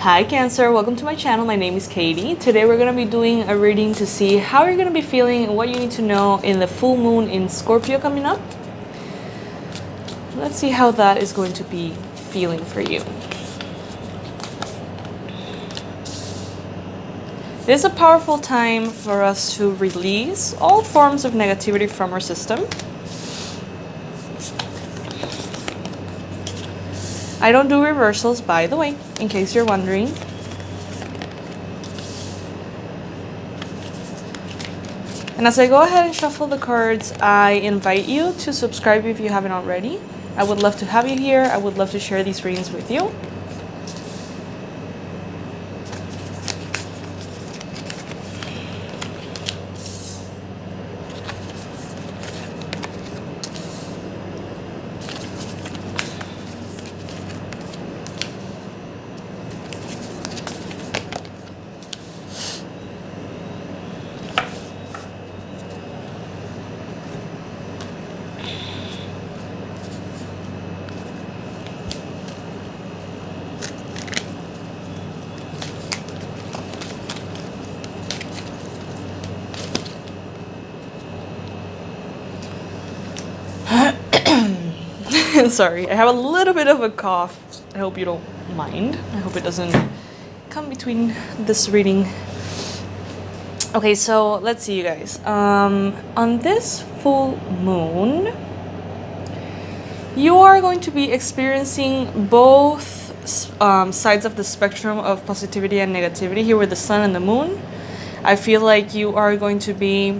Hi Cancer, welcome to my channel. My name is Katie. Today we're going to be doing a reading to see how you're going to be feeling and what you need to know in the full moon in Scorpio coming up. Let's see how that is going to be feeling for you. It is a powerful time for us to release all forms of negativity from our system. I don't do reversals, by the way, in case you're wondering. And as I go ahead and shuffle the cards, I invite you to subscribe if you haven't already. I would love to have you here. I would love to share these readings with you. Sorry, I have a little bit of a cough. I hope you don't mind. I hope it doesn't come between this reading. Okay, so let's see, you guys. On this full moon, you are going to be experiencing both sides of the spectrum of positivity and negativity here with the sun and the moon. I feel like you are going to be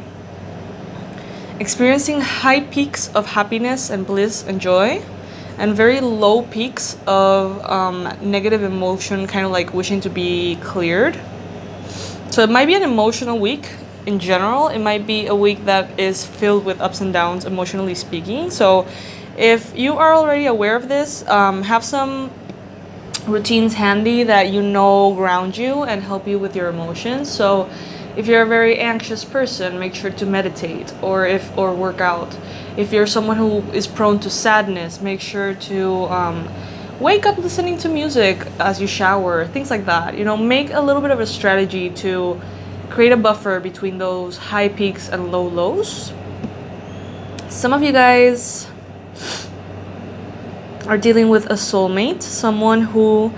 experiencing high peaks of happiness and bliss and joy, and very low peaks of negative emotion, kind of like wishing to be cleared. So it might be an emotional week in general. It might be a week that is filled with ups and downs, emotionally speaking. So if you are already aware of this, have some routines handy that you know ground you and help you with your emotions. So if you're a very anxious person, make sure to meditate or work out. If you're someone who is prone to sadness, make sure to wake up listening to music as you shower, things like that. You know, make a little bit of a strategy to create a buffer between those high peaks and low lows. Some of you guys are dealing with a soulmate, someone who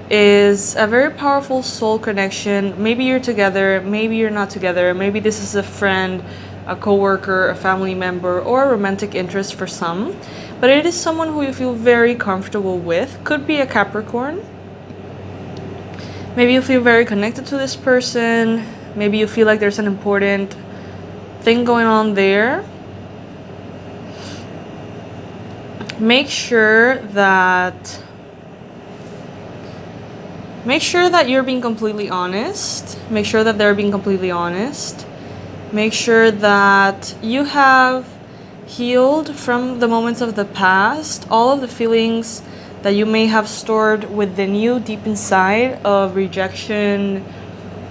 is a very powerful soul connection. Maybe you're together, maybe you're not together, maybe this is a friend, a co-worker, a family member, or a romantic interest for some, but it is someone who you feel very comfortable with. Could be a Capricorn. Maybe you feel very connected to this person. Maybe you feel like there's an important thing going on there. Make sure that you're being completely honest. Make sure that they're being completely honest. Make sure that you have healed from the moments of the past, all of the feelings that you may have stored within you deep inside of rejection,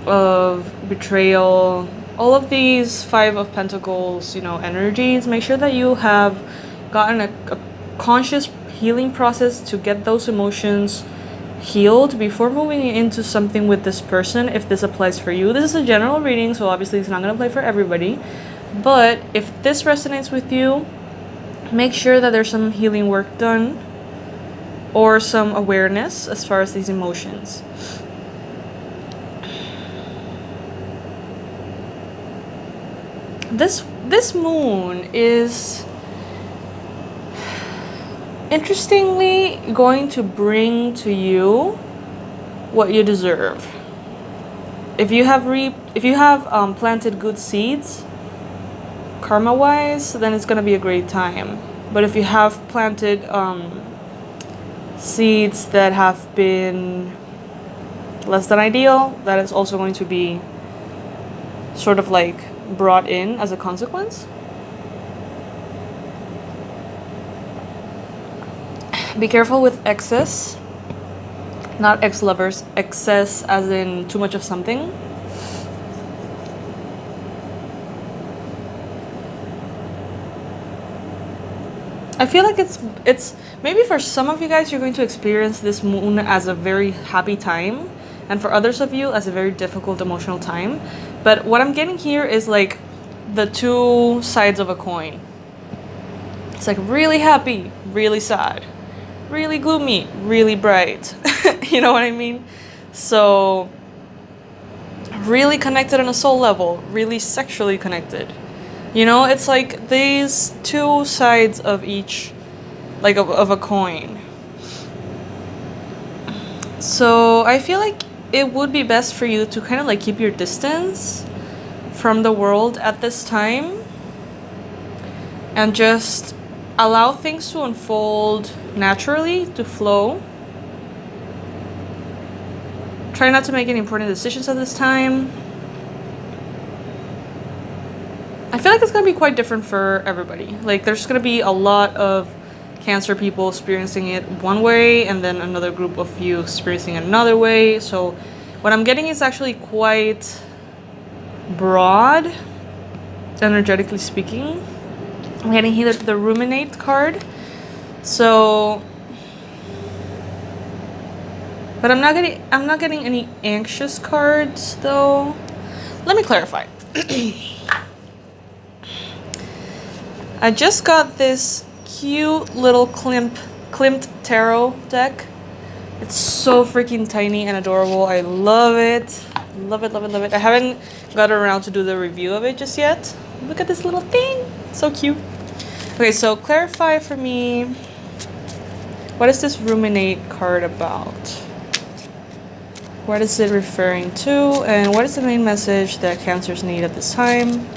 of betrayal, all of these Five of Pentacles, energies. Make sure that you have gotten a conscious healing process to get those emotions healed before moving into something with this person, if this applies for you. This is a general reading, so obviously it's not going to apply for everybody, but if this resonates with you, make sure that there's some healing work done or some awareness as far as these emotions. This moon is interestingly going to bring to you what you deserve. If you have planted good seeds karma wise, then it's going to be a great time. But if you have planted seeds that have been less than ideal, that is also going to be sort of like brought in as a consequence. Be careful with excess, not ex-lovers, excess as in too much of something. I feel like it's maybe for some of you guys, you're going to experience this moon as a very happy time. and for others of you as a very difficult emotional time. But what I'm getting here is like the two sides of a coin. It's like really happy, really sad, really gloomy, really bright. You know what I mean? So really connected on a soul level, really sexually connected. You know, it's like these two sides of each, like of a coin. So I feel like it would be best for you to kind of like keep your distance from the world at this time and just allow things to unfold naturally, to flow. Try not to make any important decisions at this time. I feel like it's going to be quite different for everybody. Like there's going to be a lot of Cancer people experiencing it one way and then another group of you experiencing it another way. So what I'm getting is actually quite broad, energetically speaking. I'm getting here the Ruminate card. So, but I'm not getting any anxious cards though. Let me clarify. I just got this cute little Klimt tarot deck. It's so freaking tiny and adorable. I love it. Love it, love it, love it. I haven't got around to do the review of it just yet. Look at this little thing. So cute. Okay, so clarify for me. What is this Ruminate card about? What is it referring to? And what is the main message that Cancers need at this time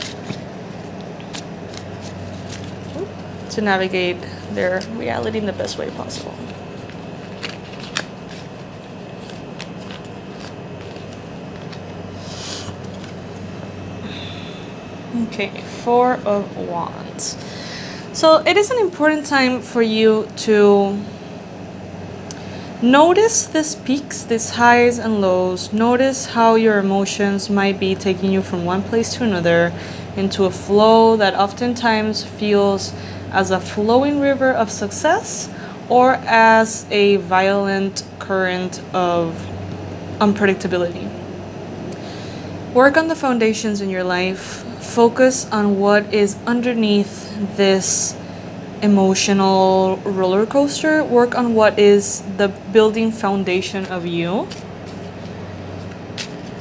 to navigate their reality in the best way possible? Okay, Four of Wands. So it is an important time for you to notice these peaks, these highs and lows. Notice how your emotions might be taking you from one place to another into a flow that oftentimes feels as a flowing river of success or as a violent current of unpredictability. Work on the foundations in your life. Focus on what is underneath this emotional roller coaster. Work on what is the building foundation of you.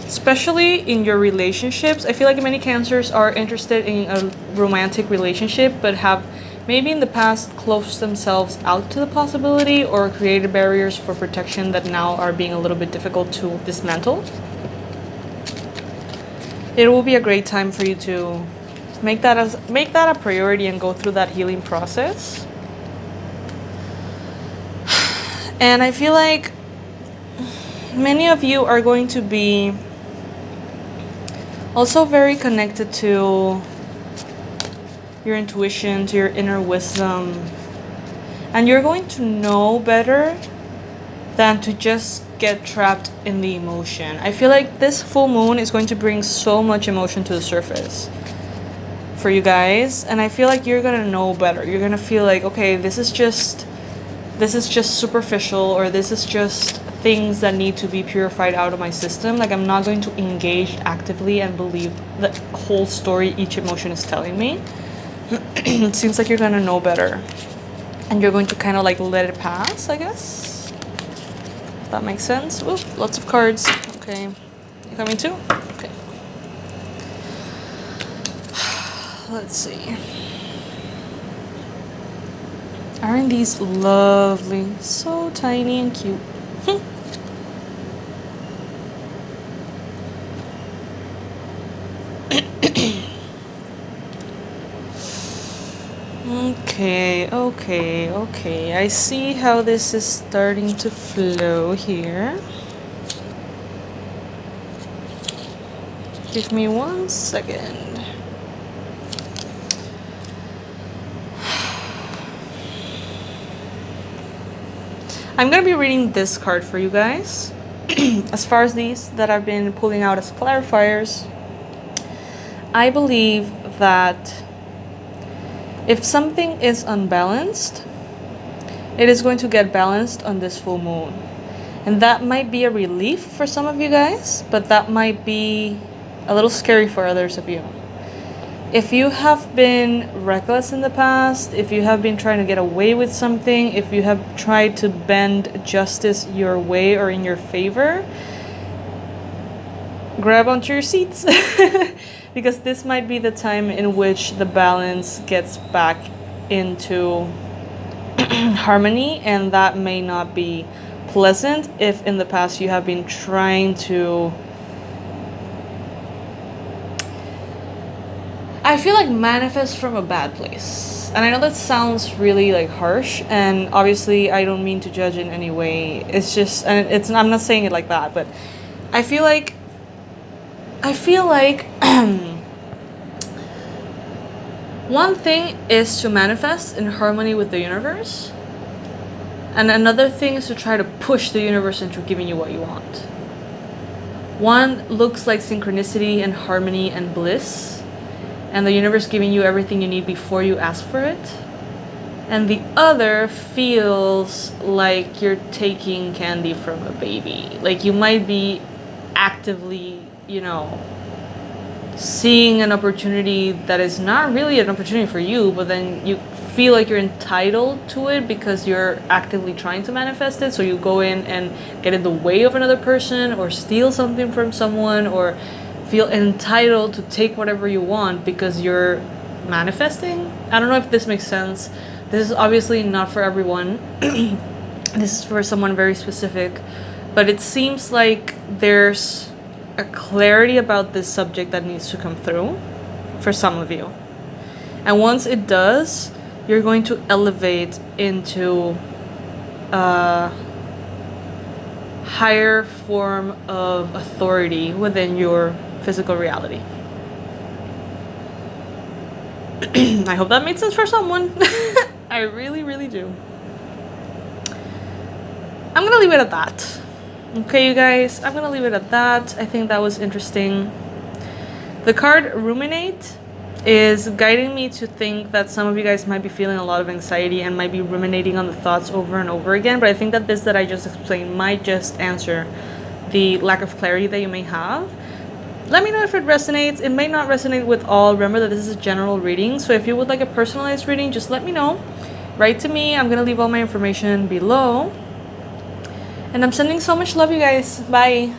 Especially in your relationships. I feel like many Cancers are interested in a romantic relationship but have maybe in the past closed themselves out to the possibility or created barriers for protection that now are being a little bit difficult to dismantle. It will be a great time for you to make that a priority and go through that healing process. And I feel like many of you are going to be also very connected to your intuition, to your inner wisdom. And you're going to know better than to just get trapped in the emotion. I feel like this full moon is going to bring so much emotion to the surface for you guys, and I feel like you're gonna know better. You're gonna feel like, okay, this is just superficial, or this is just things that need to be purified out of my system. Like I'm not going to engage actively and believe the whole story each emotion is telling me. It seems like you're gonna know better and you're going to kind of like let it pass, I guess. If that makes sense. Ooh, lots of cards. Okay, you coming too? Okay. Let's see. Aren't these lovely? So tiny and cute. Okay. I see how this is starting to flow here. Give me 1 second. I'm gonna be reading this card for you guys. As far as these that I've been pulling out as clarifiers, I believe that if something is unbalanced, it is going to get balanced on this full moon. And that might be a relief for some of you guys, but that might be a little scary for others of you. If you have been reckless in the past, if you have been trying to get away with something, if you have tried to bend justice your way or in your favor, grab onto your seats. Because this might be the time in which the balance gets back into harmony, and that may not be pleasant if in the past you have been trying to, I feel like, manifest from a bad place. And I know that sounds really like harsh, and obviously I don't mean to judge in any way. It's just, and it's, I'm not saying it like that, but I feel like one thing is to manifest in harmony with the universe, and another thing is to try to push the universe into giving you what you want. One looks like synchronicity and harmony and bliss, and the universe giving you everything you need before you ask for it. And the other feels like you're taking candy from a baby. Like you might be actively, you know, seeing an opportunity that is not really an opportunity for you, but then you feel like you're entitled to it because you're actively trying to manifest it. So you go in and get in the way of another person, or steal something from someone, or feel entitled to take whatever you want because you're manifesting. I don't know if this makes sense. This is obviously not for everyone. This is for someone very specific, but it seems like there's a clarity about this subject that needs to come through for some of you. And once it does, you're going to elevate into a higher form of authority within your physical reality. I hope that made sense for someone. I really, really do. I'm gonna leave it at that. Okay, you guys, I'm gonna leave it at that. I think that was interesting. The card Ruminate is guiding me to think that some of you guys might be feeling a lot of anxiety and might be ruminating on the thoughts over and over again. But I think that this that I just explained might just answer the lack of clarity that you may have. Let me know if it resonates. It may not resonate with all. Remember that this is a general reading, so if you would like a personalized reading, just let me know. Write to me. I'm gonna leave all my information below. And I'm sending so much love, you guys. Bye.